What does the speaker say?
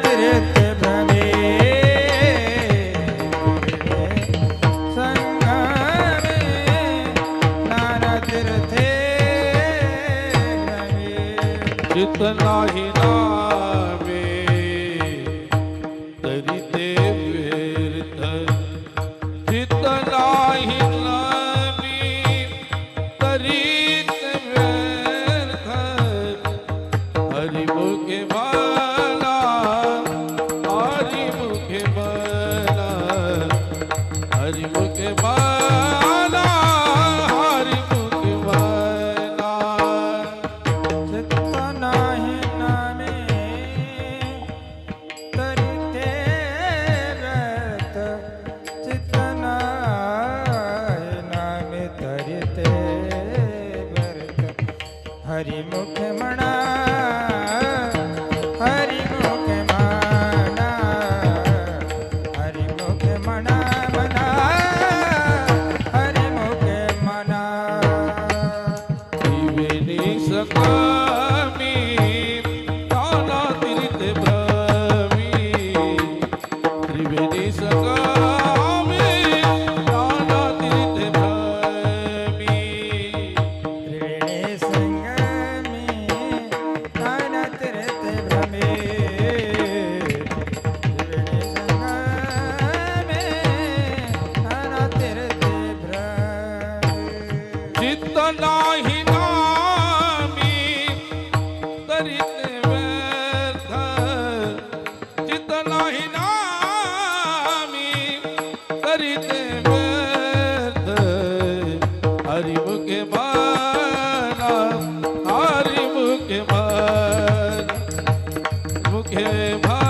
तीर्थ भ्रमे संगमे नाना तीर्थे भ्रमे चित नाही नामे तरी ते व्यर्थ चित नाही नामी तरी ते व्यर्थ हरिमुखे मला हरिमुखे मला हरिमुखे मला हरिमुखे मला चित्त नाही नामे तरी ते व्यर्थ चित्त नाही नामे तरी ते व्यर्थ हरिमुख म्हणा हरिमुख म्हणा हरिमुख म्हणा म्हणा हरिमुख म्हणा त्रिवेणी सकामी नाना तीर्थ भ्रमी त्रिवेणी सकामी नाना तीर्थ भ्रमी त्रिवेणी संगमी नाना तीर्थ भ्रमे त्रिवेणी संगमे नाना तीर्थ भ्रमे चित्त नाही नामी तरी ते व्यर्थ चित्त नाही नामी तरी ते व्यर्थ हरिमुखे मला हरिमुखे मला मुखे मला